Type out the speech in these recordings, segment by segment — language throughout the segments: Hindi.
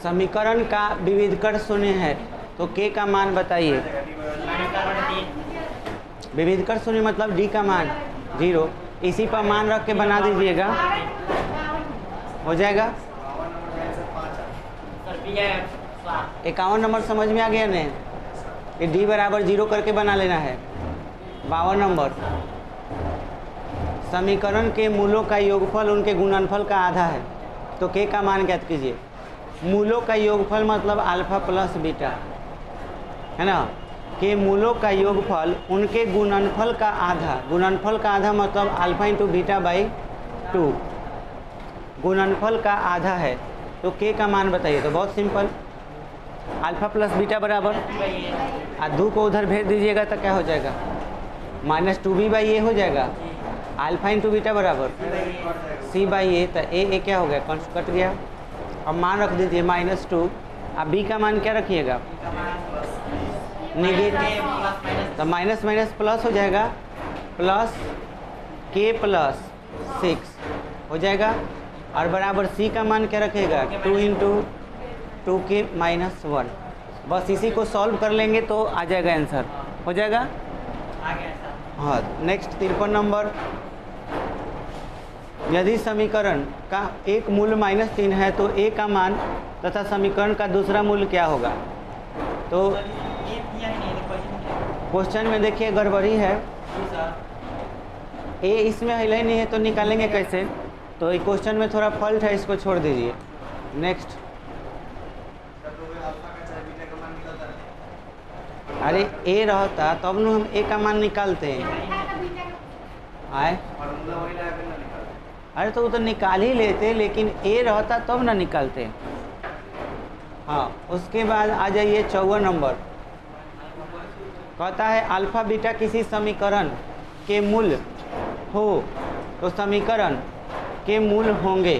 समीकरण का विविधकर शून्य है तो के का मान बताइए। विविधकर शून्य मतलब डी का मान 0, इसी पर मान रख के बना दीजिएगा, हो जाएगा। 51 नंबर समझ में आ गया नहीं कि डी बराबर 0 करके बना लेना है। 52 नंबर, समीकरण के मूलों का योगफल उनके गुणनफल का आधा है तो के का मान ज्ञात कीजिए। मूलों का योगफल मतलब अल्फा प्लस बीटा है ना, के मूलों का योगफल उनके गुणनफल का आधा, गुणनफल का आधा मतलब अल्फा इंटू बीटा बाई 2, गुणनफल का आधा है तो के का मान बताइए। तो बहुत सिंपल, अल्फा प्लस बीटा बराबर दो को उधर भेज दीजिएगा तो क्या हो जाएगा, -2b बाई ए हो जाएगा। अल्फा इंटू बीटा बराबर c बाई ए, तो ए क्या हो गया, कंस कट गया। अब मान रख दीजिए -2, अब b का मान क्या रखिएगा, नेगेटिव, तो माइनस माइनस प्लस हो जाएगा, प्लस k प्लस 6 हो जाएगा। और बराबर c का मान क्या रखेगा, 2 इंटू 2k माइनस 1। बस इसी को सॉल्व कर लेंगे तो आ जाएगा आंसर, हो जाएगा। हाँ, नेक्स्ट 53 नंबर, यदि समीकरण का एक मूल -3 है तो a का मान तथा समीकरण का दूसरा मूल क्या होगा। तो क्वेश्चन में देखिए गड़बड़ी है, a इसमें हिला ही नहीं है तो निकालेंगे कैसे, तो ये क्वेश्चन में थोड़ा फॉल्ट है, इसको छोड़ दीजिए। नेक्स्ट, अरे a रहता तब न हम a का मान निकालते हैं, आए अरे तो वो तो निकाल ही लेते, लेकिन a रहता तब ना निकालते। हाँ, उसके बाद आ जाइए 54 नंबर, कहता है अल्फा बीटा किसी समीकरण के मूल हो तो समीकरण के मूल होंगे।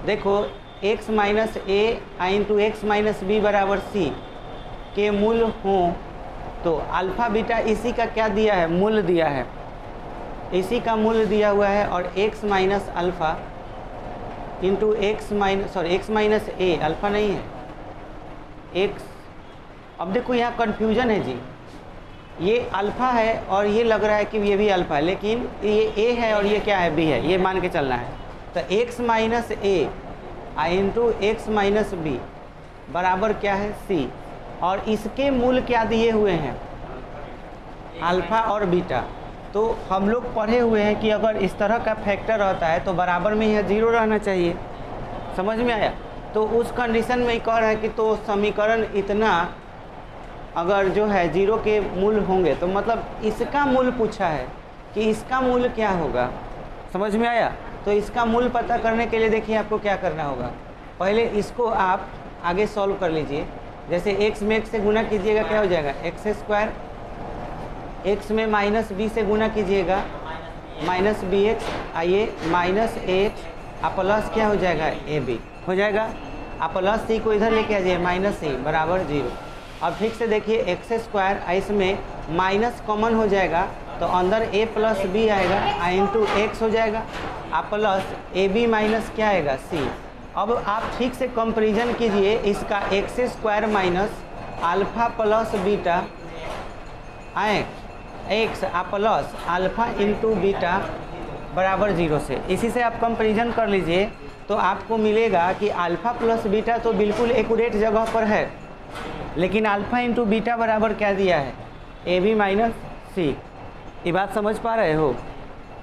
देखो x minus A into x minus B बराबर सी के मूल हों तो अल्फ़ा बीटा इसी का क्या दिया है, मूल दिया है, इसी का मूल दिया हुआ है। और x minus alpha into x minus A, alpha नहीं है x। अब देखो यहाँ कन्फ्यूजन है जी, ये अल्फ़ा है और ये लग रहा है कि ये भी अल्फ़ा है, लेकिन ये a है और ये क्या है, b है, ये मान के चलना है। तो x minus A into x minus B बराबर क्या है, c। और इसके मूल क्या दिए हुए हैं, अल्फ़ा और बीटा। तो हम लोग पढ़े हुए हैं कि अगर इस तरह का फैक्टर रहता है तो बराबर में यह 0 रहना चाहिए, समझ में आया। तो उस कंडीशन में कह रहा है कि तो समीकरण इतना अगर जो है 0 के मूल होंगे, तो मतलब इसका मूल पूछा है कि इसका मूल क्या होगा, समझ में आया। तो इसका मूल पता करने के लिए देखिए आपको क्या करना होगा, पहले इसको आप आगे सॉल्व कर लीजिए। जैसे x में x से गुना कीजिएगा क्या हो जाएगा, एक्स स्क्वायर, x में माइनस b से गुना कीजिएगा माइनस बी एक्स, आइए माइनस एक्स प्लस क्या हो जाएगा, ए बी हो जाएगा। आप प्लस सी को इधर लेके आ जाइए, माइनस सी बराबर 0। अब ठीक से देखिए एक्स स्क्वायर, इसमें माइनस कॉमन हो जाएगा तो अंदर a प्लस बी आएगा इंटू एक्स हो जाएगा, आप प्लस ए बी माइनस क्या आएगा, c। अब आप ठीक से कंपैरिजन कीजिए इसका x square minus alpha plus beta आए x plus alpha into beta बराबर 0 से। इसी से आप कंपैरिजन कर लीजिए तो आपको मिलेगा कि अल्फ़ा प्लस बीटा तो बिल्कुल एक्यूरेट जगह पर है, लेकिन अल्फ़ा इंटू बीटा बराबर क्या दिया है, ए बी माइनस सी। ये बात समझ पा रहे हो।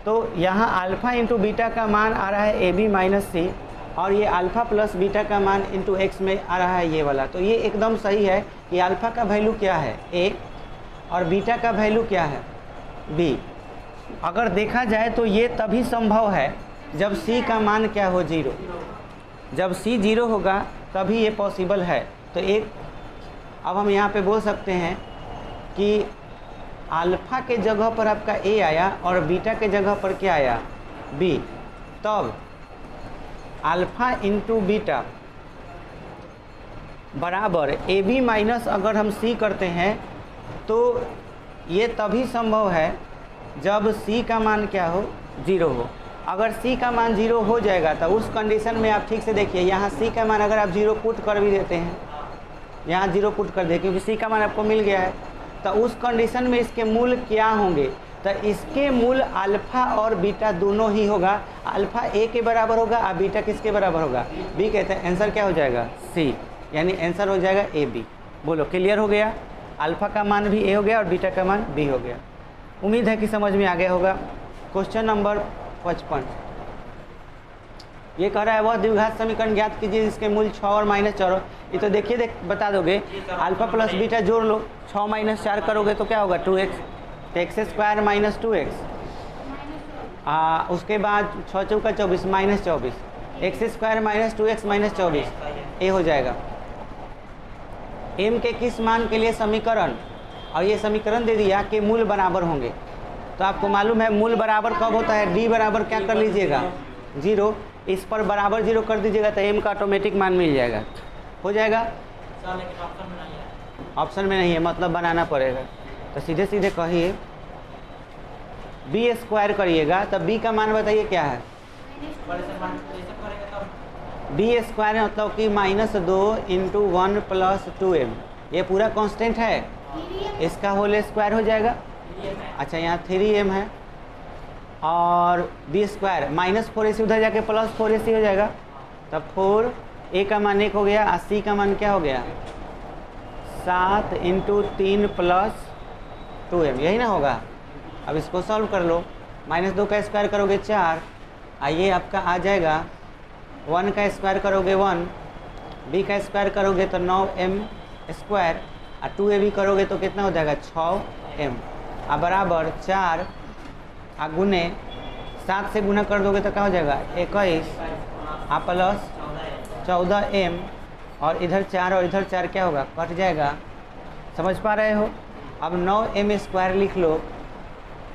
तो यहाँ अल्फ़ा इंटू बीटा का मान आ रहा है ए बी माइनस सी, और ये अल्फ़ा प्लस बीटा का मान इंटू एक्स में आ रहा है ये वाला। तो ये एकदम सही है कि अल्फ़ा का वैल्यू क्या है, ए, और बीटा का वैल्यू क्या है, बी। अगर देखा जाए तो ये तभी संभव है जब सी का मान क्या हो, 0। जब सी 0 होगा तभी ये पॉसिबल है। तो एक अब हम यहाँ पे बोल सकते हैं कि अल्फ़ा के जगह पर आपका ए आया और बीटा के जगह पर क्या आया, बी। तब अल्फ़ा इंटू बीटा बराबर ए बी माइनस अगर हम सी करते हैं तो ये तभी संभव है जब सी का मान क्या हो, 0 हो। अगर सी का मान 0 हो जाएगा तो उस कंडीशन में आप ठीक से देखिए, यहाँ सी का मान अगर आप 0 पुट कर भी देते हैं, यहाँ 0 पुट कर दे क्योंकि सी का मान आपको मिल गया है, तो उस कंडीशन में इसके मूल क्या होंगे? तो इसके मूल अल्फ़ा और बीटा दोनों ही होगा। अल्फ़ा ए के बराबर होगा और बीटा किसके बराबर होगा? बी कहते हैं। आंसर क्या हो जाएगा? सी, यानी आंसर हो जाएगा ए बी। बोलो क्लियर हो गया? अल्फ़ा का मान भी ए हो गया और बीटा का मान बी हो गया। उम्मीद है कि समझ में आ गया होगा। क्वेश्चन नंबर 55 ये कह रहा है वह द्विघात समीकरण ज्ञात कीजिए जिसके मूल 6 और -4। ये तो देखिए बता दोगे, अल्फ़ा प्लस बीटा जोड़ लो, 6 - 4 करोगे तो क्या होगा? 2x, तो x² - 2x, उसके बाद 6 × 4 = 24 -24, x² - 2x - 24 ये हो जाएगा। m के किस मान के लिए समीकरण, और ये समीकरण दे दिया कि मूल बराबर होंगे। तो आपको मालूम है मूल बराबर कब होता है? d बराबर क्या कर लीजिएगा? 0। इस पर बराबर 0 कर दीजिएगा तो m का ऑटोमेटिक मान मिल जाएगा। हो जाएगा? ऑप्शन में नहीं है, मतलब बनाना पड़ेगा। तो सीधे सीधे कहिए b² करिएगा, तब b का मान बताइए क्या है? b² मतलब कि -2 × 1 + 2m, ये पूरा कांस्टेंट है, इसका होल स्क्वायर हो जाएगा। अच्छा यहाँ 3m है और b² -4ac उधर जाके +4ac हो जाएगा, तब 4 a का मान 1 हो गया और c का मान क्या हो गया? 7 × 3 + 2m, यही ना होगा। अब इसको सॉल्व कर लो, -2 का स्क्वायर करोगे 4, आइए आपका आ जाएगा 1 का स्क्वायर करोगे 1, b का स्क्वायर करोगे तो 9m² और 2ab करोगे तो कितना हो जाएगा? 6m, अब बराबर 4 गुने 7 से गुना कर दोगे तो क्या हो जाएगा? 21 प्लस 14m, और इधर 4 और इधर 4 क्या होगा? कट जाएगा। समझ पा रहे हो? अब 9m² लिख लो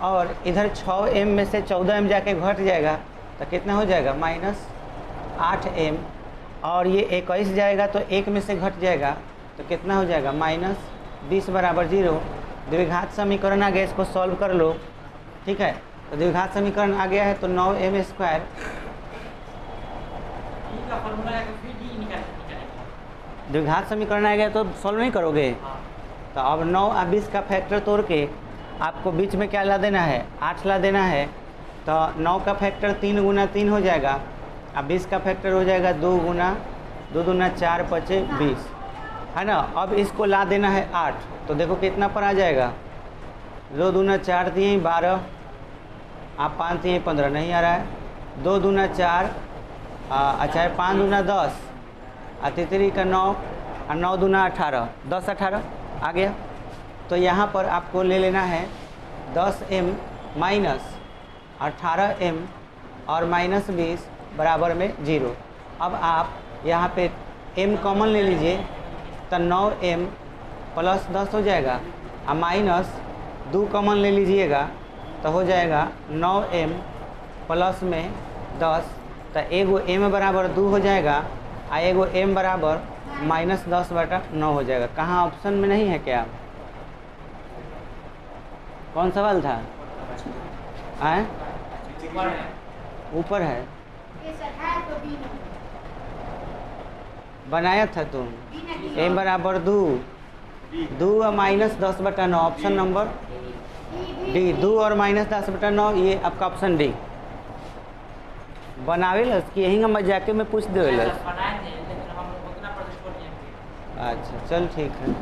और इधर 6m में से 14m जाके घट जाएगा तो कितना हो जाएगा? -8m, और ये 21 जाएगा तो 1 में से घट जाएगा तो कितना हो जाएगा? -20 बराबर 0। द्विघात समीकरण आ गया, इसको सॉल्व कर लो। ठीक है, तो द्विघात समीकरण आ गया है तो 9m²। द्विघात समीकरण आ गया तो सॉल्व नहीं करोगे? तो अब 9 और 20 का फैक्टर तोड़ के आपको बीच में क्या ला देना है? 8 ला देना है। तो 9 का फैक्टर 3 × 3 हो जाएगा, अब 20 का फैक्टर हो जाएगा 2 × 2 × 4 = 20, है ना। अब इसको ला देना है 8, तो देखो कितना पर आ जाएगा? 2 दूना 4 दिए 12, आप 5 दिए 15, नहीं आ रहा है। 2 दूना 4, अच्छा 5 दूना 10, और 3 का 9, और 9 दूना 18, 10 18 आ गया। तो यहाँ पर आपको ले लेना है 10m - 18m और -20 बराबर में 0। अब आप यहाँ पे m कॉमन ले लीजिए तो 9m + 10 हो जाएगा, और -2 कॉमन ले लीजिएगा तो हो जाएगा 9m प्लस में 10, तो एगो m बराबर 2 हो जाएगा और एगो m बराबर -10/9 हो जाएगा। कहाँ ऑप्शन में नहीं है क्या? कौन सवाल था? आए ऊपर है, बनाया था तुम। m बराबर 2 और -10/9, ऑप्शन नंबर डी। 2 और -10/9 ये आपका ऑप्शन डी। बनावे लस कि यही मैं जाके मैं पूछ दे लस। अच्छा चल ठीक है,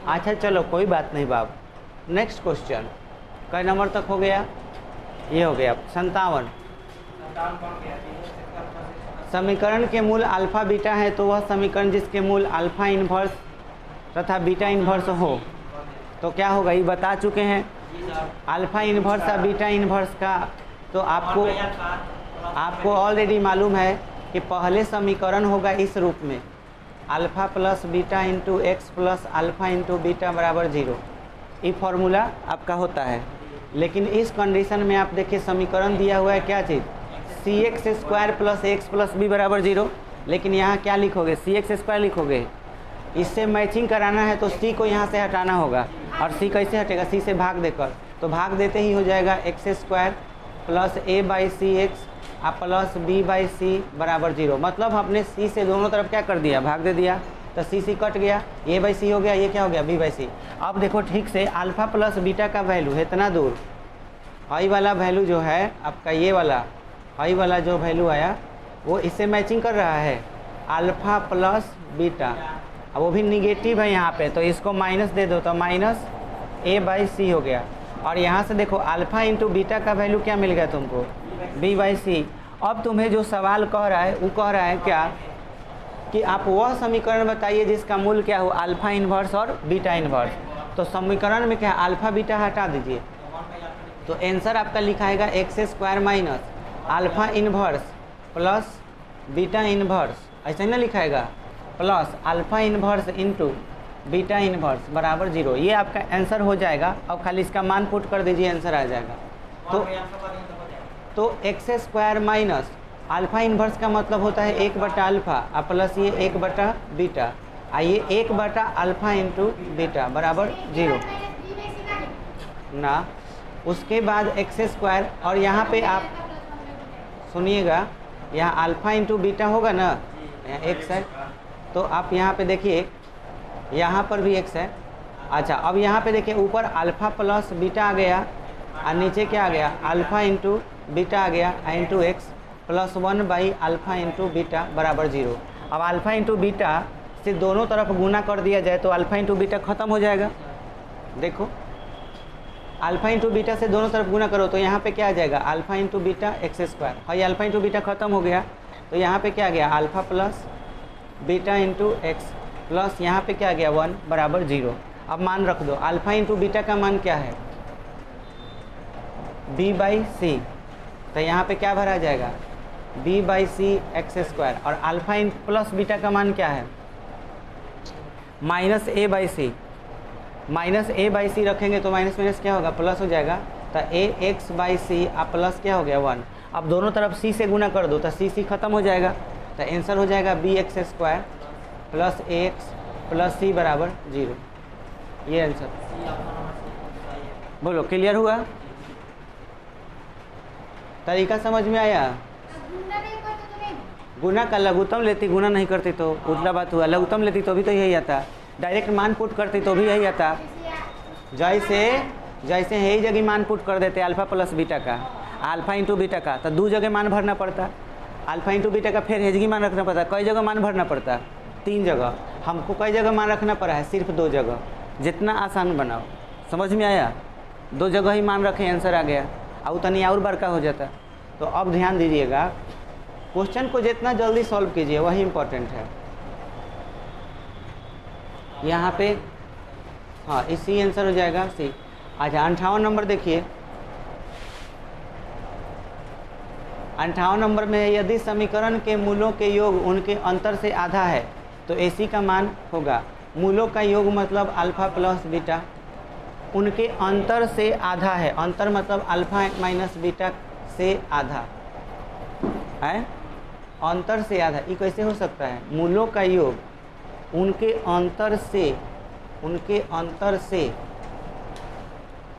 अच्छा चलो कोई बात नहीं बाब। नेक्स्ट क्वेश्चन कई नंबर तक हो गया? ये हो गया 57। समीकरण के मूल अल्फ़ा बीटा है तो वह समीकरण जिसके मूल अल्फ़ा इन्वर्स तथा बीटा इन्वर्स हो तो क्या होगा? ये बता चुके हैं अल्फ़ा इन्वर्स और बीटा इन्वर्स का। तो आपको ऑलरेडी मालूम है कि पहले समीकरण होगा इस रूप में, alpha plus beta into x plus alpha into beta बराबर 0। ये फॉर्मूला आपका होता है। लेकिन इस कंडीशन में आप देखिए समीकरण दिया हुआ है क्या चीज़? cx² plus x plus b बराबर 0। लेकिन यहाँ क्या लिखोगे? cx² लिखोगे। इससे मैचिंग कराना है तो c को यहाँ से हटाना होगा, और c कैसे हटेगा? c से भाग देकर, तो भाग देते ही हो जाएगा x square plus A by C x plus B by C बराबर 0। मतलब हमने सी से दोनों तरफ क्या कर दिया, भाग दे दिया, तो सी कट गया, ए बाई सी हो गया, ये क्या हो गया बी बाई सी। अब देखो ठीक से अल्फ़ा प्लस बीटा का वैल्यू है इतना दूर, हाई वाला वैल्यू जो है आपका ये वाला हाई वाला जो वैल्यू आया वो इससे मैचिंग कर रहा है, अल्फ़ा प्लस बीटा, अब वो भी निगेटिव है यहाँ पे, तो इसको माइनस दे दो तो माइनस ए बाई सी हो गया। और यहाँ से देखो अल्फ़ा इंटू बीटा का वैल्यू क्या मिल गया तुमको, बी बाई सी। अब तुम्हें जो सवाल कह रहा है वो कह रहा है क्या कि आप वह समीकरण बताइए जिसका मूल क्या हो, अल्फ़ा इन्वर्स और बीटा इन्वर्स। तो समीकरण में क्या है, अल्फ़ा बीटा हटा दीजिए, तो आंसर आपका लिखाएगा x square minus alpha inverse plus beta inverse, ऐसा ही ना लिखाएगा, plus alpha inverse into beta inverse बराबर 0। ये आपका आंसर हो जाएगा। अब खाली इसका मान पुट कर दीजिए, आंसर आ जाएगा। तो x square minus alpha inverse का मतलब होता है 1/अल्फ़ा प्लस ये 1/बीटा, आइए 1/अल्फ़ा इंटू बीटा बराबर 0 ना। उसके बाद एक्स स्क्वायर, और यहाँ पे आप सुनिएगा, यहाँ अल्फ़ा इंटू बीटा होगा ना, यहाँ एक्स है, तो आप यहाँ पे देखिए यहाँ पर भी एक्स है। अच्छा अब यहाँ पे देखिए ऊपर अल्फ़ा प्लस बीटा आ गया और नीचे क्या आ गया, अल्फ़ा इंटू बीटा आ गया इंटू एक्स प्लस 1/अल्फ़ा इंटू बीटा बराबर 0। अब अल्फ़ा इंटू बीटा से दोनों तरफ गुना कर दिया जाए तो अल्फ़ा इंटू बीटा ख़त्म हो जाएगा। देखो अल्फ़ा इंटू बीटा से दोनों तरफ गुना करो तो यहाँ पे क्या आ जाएगा, alpha into beta x square, और ये अल्फ़ा इंटू बीटा ख़त्म हो गया, तो यहाँ पे क्या आ गया, alpha plus beta into x plus यहाँ पे क्या आ गया 1 बराबर 0। अब मान रख दो, अल्फ़ा इंटू बीटा का मान क्या है, बी बाई सी, तो यहाँ पे क्या भरा जाएगा, B by C x square, और अल्फ़ा इन प्लस बीटा का मान क्या है, minus A by C. Minus A by C रखेंगे तो माइनस माइनस क्या होगा, प्लस हो जाएगा, तो ए एक्स बाई सी आप प्लस क्या हो गया 1। अब दोनों तरफ सी से गुना कर दो तो सी ख़त्म हो जाएगा, तो आंसर हो जाएगा बी एक्स स्क्वायर प्लस ए एक्स प्लस सी बराबर 0। ये आंसर, बोलो क्लियर हुआ, तरीका समझ में आया। गुना का लघुत्तम लेती, गुना नहीं करती तो उल्टा बात हुआ, लघुत्तम लेती तो भी तो यही आता, डायरेक्ट मान पुट करती तो भी यही आता। जैसे यही जगह मान पुट कर देते अल्फ़ा प्लस बीटा का, अल्फ़ा इंटू बीटा का, तो 2 जगह मान भरना पड़ता, अल्फ़ा इंटू बीटा का फिर हेजगी मान रखना पड़ता, कई जगह मान भरना पड़ता, 3 जगह। हमको कई जगह मान रखना पड़ा है, सिर्फ 2 जगह, जितना आसान बनाओ। समझ में आया, 2 जगह ही मान रखें, आंसर आ गया, और तनी और बड़का हो जाता। तो अब ध्यान दीजिएगा, क्वेश्चन को जितना जल्दी सॉल्व कीजिए वही इम्पोर्टेंट है। यहाँ पे हाँ इसी आंसर हो जाएगा सी। अच्छा 58 नंबर देखिए, 58 नंबर में यदि समीकरण के मूलों के योग उनके अंतर से आधा है तो AC का मान होगा। मूलों का योग मतलब अल्फ़ा प्लस बीटा, उनके अंतर से आधा है, अंतर मतलब अल्फ़ा माइनस बीटा से आधा है, अंतर से आधा, ये कैसे हो सकता है, मूलों का योग उनके अंतर से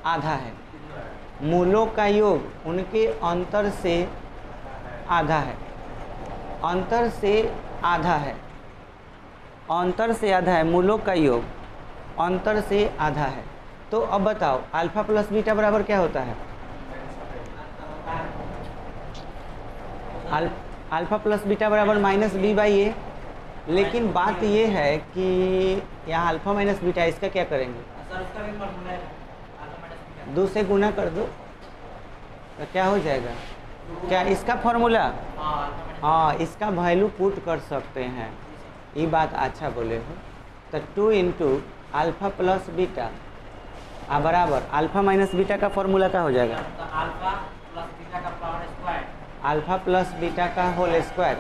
आधा है, मूलों का योग उनके अंतर से आधा है, अंतर से आधा है, अंतर से आधा है, मूलों का योग अंतर से आधा है। तो अब बताओ अल्फ़ा प्लस बीटा बराबर क्या होता है, अल्फ़ा प्लस बीटा बराबर माइनस बी बाई ए। लेकिन बात ये है कि यहाँ अल्फ़ा माइनस बीटा, इसका क्या करेंगे, 2 से गुना कर दो तो क्या हो जाएगा, क्या इसका फॉर्मूला, हाँ इसका वैल्यू पुट कर सकते हैं, ये बात अच्छा बोले हो। तो 2 इंटू अल्फ़ा प्लस बीटा बराबर अल्फ़ा माइनस बीटा का फॉर्मूला क्या हो जाएगा, अल्फ़ा प्लस बीटा का होल स्क्वायर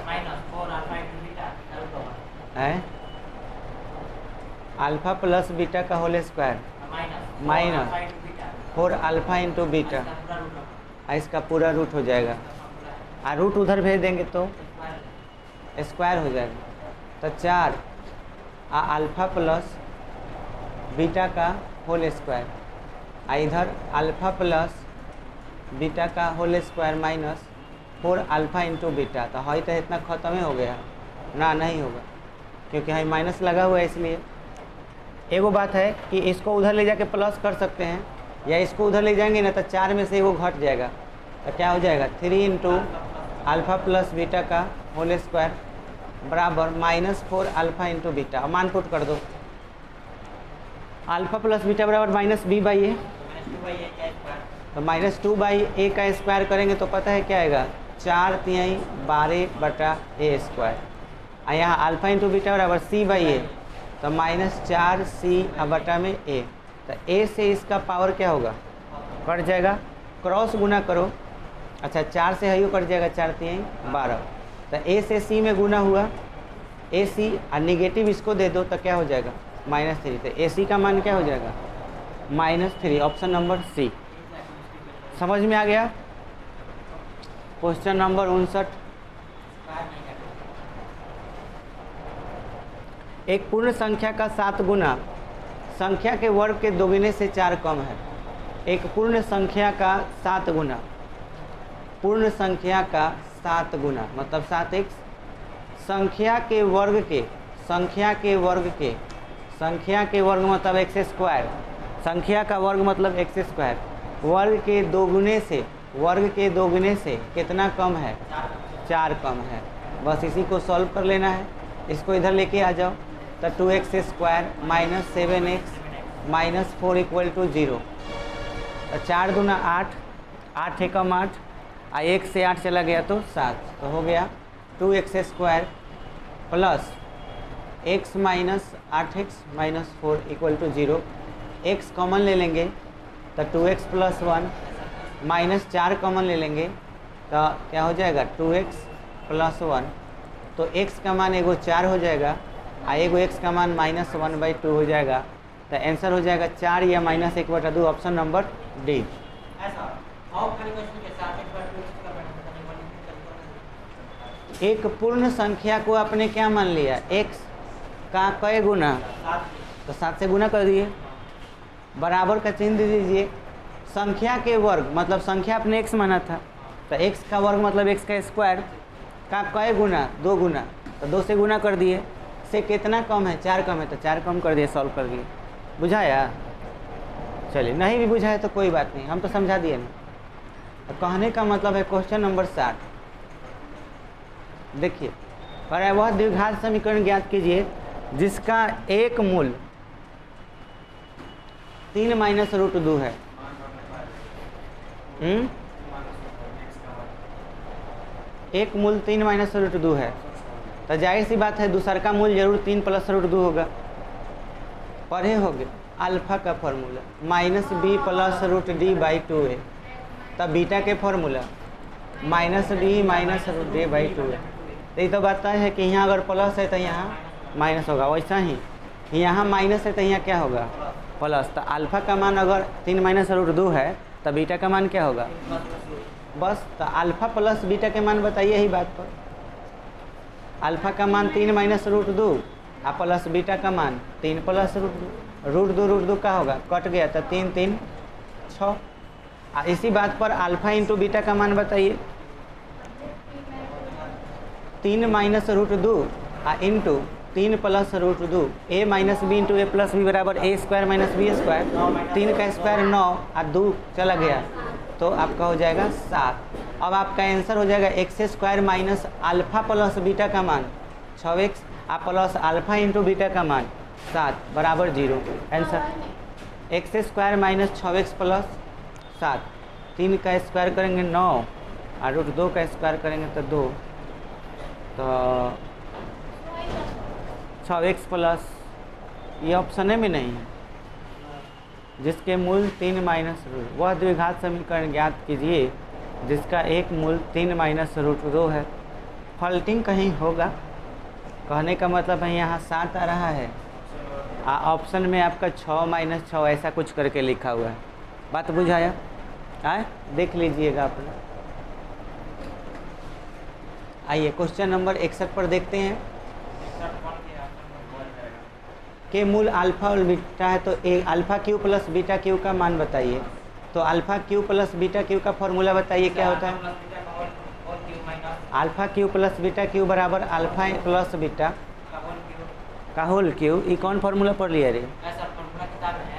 है, अल्फ़ा प्लस बीटा का whole square minus 4 alpha into beta, इसका पूरा रूट हो जाएगा, और रूट उधर भेज देंगे तो स्क्वायर हो जाएगा, तो 4 अल्फ़ा प्लस बीटा का होल स्क्वायर इधर अल्फ़ा प्लस बीटा का whole square minus 4 alpha into beta. तो है तो इतना ख़त्म ही हो गया ना, नहीं होगा क्योंकि है माइनस लगा हुआ है। इसलिए एगो बात है कि इसको उधर ले जाके प्लस कर सकते हैं, या इसको उधर ले जाएंगे ना तो 4 में से एगो घट जाएगा। तो क्या हो जाएगा 3 इंटू अल्फ़ा प्लस बीटा का होल स्क्वायर बराबर -4 अल्फ़ा इंटू बीटा। मान पुट कर दो, अल्फ़ा प्लस बीटा बराबर -b/a, तो -2/a का स्क्वायर करेंगे तो पता है क्या आएगा 4×3 12/a²। और यहाँ अल्फ़ा इंटू बीटा बराबर c/a, तो -4c/a। तो a से इसका पावर क्या होगा, कट जाएगा, क्रॉस गुना करो। अच्छा 4 से है कट जाएगा, 4×3 12। तो a से c में गुना हुआ, ac और निगेटिव इसको दे दो तो क्या हो जाएगा -3। तो ac का मान क्या हो जाएगा -3। Option number C. समझ में आ गया। क्वेश्चन नंबर 59, एक पूर्ण संख्या का 7 गुना संख्या के वर्ग के दोगुने से 4 कम है। एक पूर्ण संख्या का 7 गुना, पूर्ण संख्या का 7 गुना मतलब 7x, संख्या के वर्ग के, संख्या के वर्ग के, संख्या के वर्ग मतलब x स्क्वायर, संख्या का वर्ग मतलब x स्क्वायर, वर्ग के दोगुने से, वर्ग के दोगुने से कितना कम है 4 कम है। बस इसी को सॉल्व कर लेना है। इसको इधर लेके आ जाओ, तो 2x स्क्वायर -7x -4 = 0। तो 4 दूना 8, 8 एकम 8, 1 से 8 चला गया तो 7। तो हो गया 2x square plus x -8x -4 = 0। x common ले लेंगे तो 2x + 1, -4 कॉमन ले लेंगे तो क्या हो जाएगा 2x + 1। तो x का मान एगो 4 हो जाएगा और एगो x का मान -1/2 हो जाएगा। तो आंसर हो जाएगा 4 या -1/2, ऑप्शन नंबर डी। एक पूर्ण संख्या को आपने क्या मान लिया x का कई गुना, तो 7 से गुना कर दिए, बराबर का चिन्ह दे दीजिए। संख्या के वर्ग मतलब संख्या आपने x माना था, तो x का वर्ग मतलब x का स्क्वायर का कई गुना 2 गुना, तो 2 से गुना कर दिए। से कितना कम है 4 कम है, तो 4 कम कर दिए, सॉल्व कर दिए। बुझाया? चलिए नहीं भी बुझाया तो कोई बात नहीं, हम तो समझा दिए ना। तो कहने का मतलब है क्वेश्चन नंबर 60, देखिए, पर वह द्विघात समीकरण ज्ञात कीजिए जिसका एक मूल 3 - √2 है। एक मूल 3 - √2 है, तो जाहिर सी बात है दूसर का मूल जरूर 3 + √2 होगा। पढ़े होंगे अल्फा का फॉर्मूला -b + √d/2a, तब बीटा के फॉर्मूला -d -√d/2a। तो ये तो बात है कि यहाँ अगर प्लस है तो यहाँ माइनस होगा, वैसा ही यहाँ माइनस है तो यहाँ क्या होगा प्लस। तो अल्फा का मान अगर 3 - √2 है तो बीटा का मान क्या होगा बस। तो अल्फा प्लस बीटा के मान बताइए यही बात पर। अल्फा का मान 3 - √2 और प्लस बीटा का मान 3 + √2 का होगा, कट गया तो 3 3 6। इसी बात पर अल्फा इंटू बीटा का मान बताइए। 3 - √2 into 3 + √2, a - b into a + b बराबर a² - b²। 3 का स्क्वायर 9 और 2 चला गया तो आपका हो जाएगा 7। अब आपका आंसर हो जाएगा x² - अल्फा प्लस बीटा का मान 6x और प्लस अल्फा इंटू बीटा का मान 7 बराबर 0। आंसर x² - 6x + 7, 3 का स्क्वायर करेंगे 9 और √2 का स्क्वायर करेंगे तो 2, तो 6x प्लस, ये ऑप्शन में नहीं है, जिसके मूल 3 - √2। वह द्विघात समीकरण ज्ञात कीजिए जिसका एक मूल 3 - √2 है। फॉल्टिंग कहीं होगा, कहने का मतलब है यहाँ 7 आ रहा है, ऑप्शन में आपका 6 - 6 ऐसा कुछ करके लिखा हुआ है। बात बुझाया? आए देख लीजिएगा अपना। आइए क्वेश्चन नंबर 61 पर देखते हैं। के मूल अल्फा और बीटा है, तो ए alpha cube plus beta cube का मान बताइए। तो alpha cube plus beta cube का फॉर्मूला बताइए क्या होता है। Alpha cube plus beta cube बराबर अल्फा प्लस बीटा का होल क्यू। ये कौन फार्मूला पढ़ लिया रे?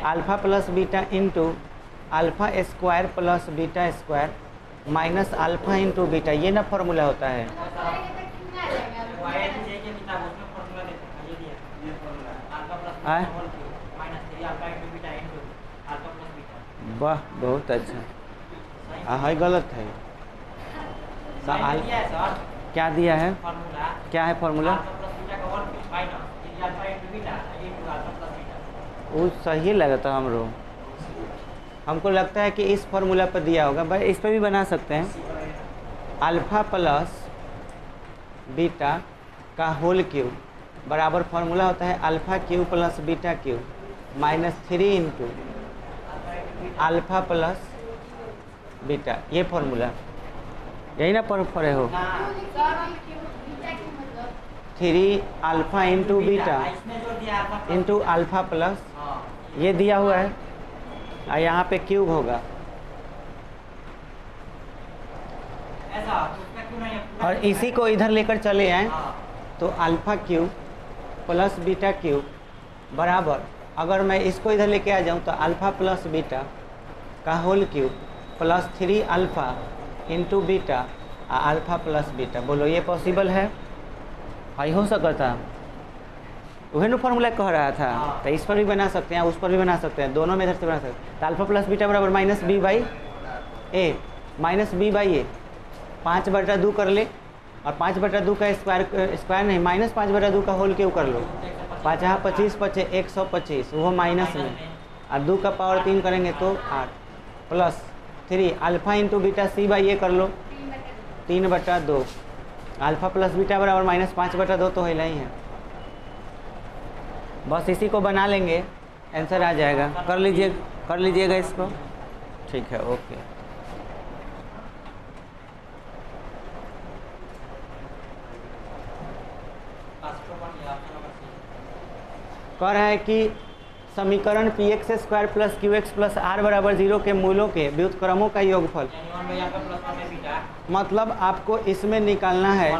Alpha plus beta into alpha square plus beta square minus alpha into beta, ये ना फार्मूला होता है। वाह बहुत अच्छा। हाँ गलत है। क्या दिया है? क्या है फार्मूला? वो सही लगा था हमको लगता है कि इस फार्मूला पर दिया होगा। भाई इस पर भी बना सकते हैं। अल्फा प्लस बीटा का होल क्यू बराबर फार्मूला होता है alpha cube plus beta Q minus 3 into alpha plus beta, ये फार्मूला यही ना पढ़े हो। 3 alpha into beta into alpha plus, ये दिया हुआ है और यहाँ पे क्यूब होगा। और इसी को इधर लेकर चले आए तो alpha cube plus beta cube बराबर, अगर मैं इसको इधर लेके आ जाऊँ तो अल्फा प्लस बीटा का whole cube plus 3 alpha into beta alpha plus beta. बोलो ये पॉसिबल है? भाई हो सकता था, वही फार्मूला कह रहा था। तो इस पर भी बना सकते हैं, उस पर भी बना सकते हैं, दोनों में इधर से बना सकते हैं। तो अल्फा प्लस बीटा बराबर minus B by A, minus B by A 5/2 कर ले, और 5/2 का स्क्वायर नहीं, माइनस 5/2 का होल क्यों कर लो। 5 × 25 = 125, वो माइनस में, और 2 का पावर 3 करेंगे तो 8 plus 3 alpha into beta C by A कर लो 3/2। अल्फा प्लस बीटा बराबर माइनस 5/2 तो हिला ही है। बस इसी को बना लेंगे, आंसर आ जाएगा। कर लीजिएगा इसको। ठीक है, ओके। कह रहा है कि समीकरण px² plus qx plus r बराबर 0 के मूलों के व्युत्क्रमों का योगफल। मतलब आपको इसमें निकालना है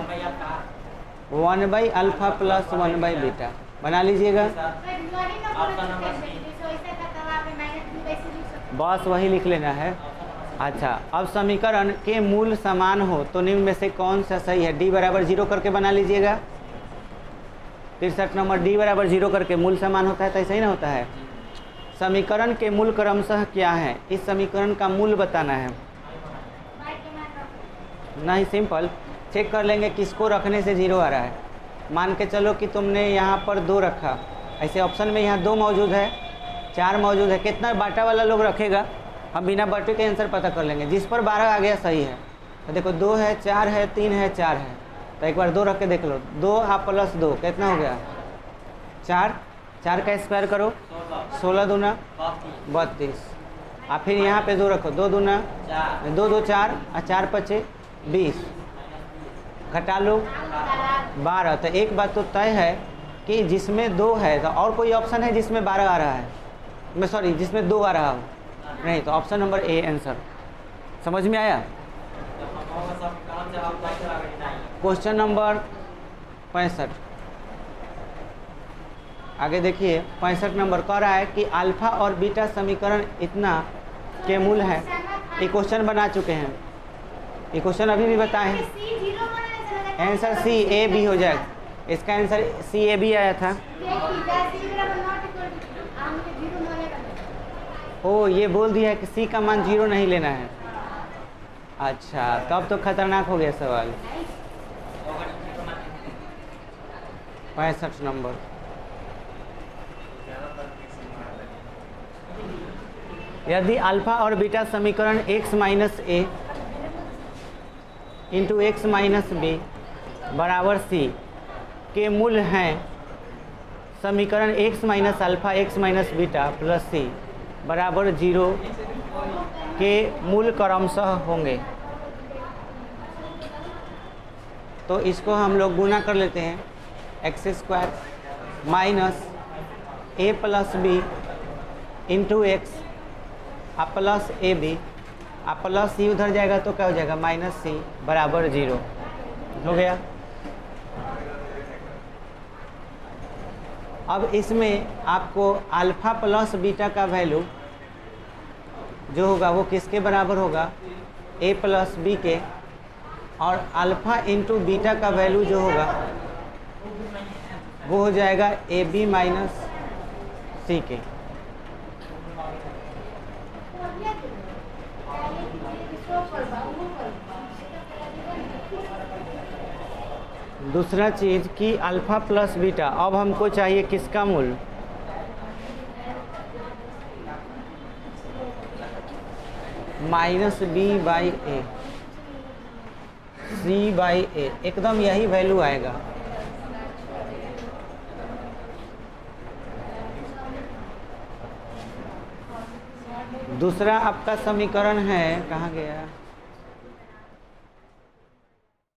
1/α प्लस 1/β। बना लीजिएगा, बस वही लिख लेना है। अच्छा, अब समीकरण के मूल समान हो तो निम्न में से कौन सा सही है? d बराबर 0 करके बना लीजिएगा। 63 नंबर, d बराबर 0 करके मूल समान होता है तो ऐसा ही ना होता है। समीकरण के मूल क्रमशः क्या है? इस समीकरण का मूल बताना है। नहीं, सिंपल चेक कर लेंगे किसको रखने से 0 आ रहा है। मान के चलो कि तुमने यहाँ पर 2 रखा, ऐसे ऑप्शन में यहाँ 2 मौजूद है, 4 मौजूद है, कितना बाटा वाला लोग रखेगा हम बिना बाटे के आंसर पता कर लेंगे। जिस पर 12 आ गया सही है। तो देखो 2 है, 4 है, 3 है, 4 है, तो एक बार 2 रख के देख लो। 2 आप प्लस 2 कितना हो गया? 4। 4 का स्क्वायर करो, 16 दूना 32। और फिर यहाँ पे 2 रखो, 2 दूना 2 2 4 और 4 5 20, घटा लो 12। तो एक बात तो तय है कि जिसमें 2 है, तो और कोई ऑप्शन है जिसमें 12 आ रहा है? मैं सॉरी, जिसमें 2 आ रहा हो? नहीं, तो ऑप्शन नंबर ए आंसर। समझ में आया? क्वेश्चन नंबर 65 आगे देखिए। 65 नंबर कह रहा है कि अल्फा और बीटा समीकरण इतना के मूल है। ये क्वेश्चन बना चुके हैं, ये क्वेश्चन अभी भी बताए हैं। आंसर सी ए बी हो जाएगा। इसका आंसर सी ए बी आया था। ओ, ये बोल दिया है कि सी का मान 0 नहीं लेना है। अच्छा, तब तो खतरनाक हो गया सवाल। 65 नंबर, यदि अल्फा और बीटा समीकरण x minus A into x minus B बराबर सी के मूल हैं, समीकरण x minus alpha x minus beta plus C बराबर 0 के मूल क्रमशः होंगे। तो इसको हम लोग गुना कर लेते हैं। x² माइनस ए प्लस बी इंटू एक्स आप प्लस ए बी आप प्लस सी उधर जाएगा तो क्या हो जाएगा माइनस सी बराबर 0 हो गया। अब इसमें आपको अल्फ़ा प्लस बीटा का वैल्यू जो होगा वो किसके बराबर होगा ए प्लस बी के, और अल्फ़ा इंटू बीटा का वैल्यू जो होगा वो हो जाएगा ए बी माइनस सी के। दूसरा चीज़ कि अल्फ़ा प्लस बीटा, अब हमको चाहिए किसका मूल, minus B by A C by A, एकदम यही वैल्यू आएगा। दूसरा आपका समीकरण है, कहाँ गया,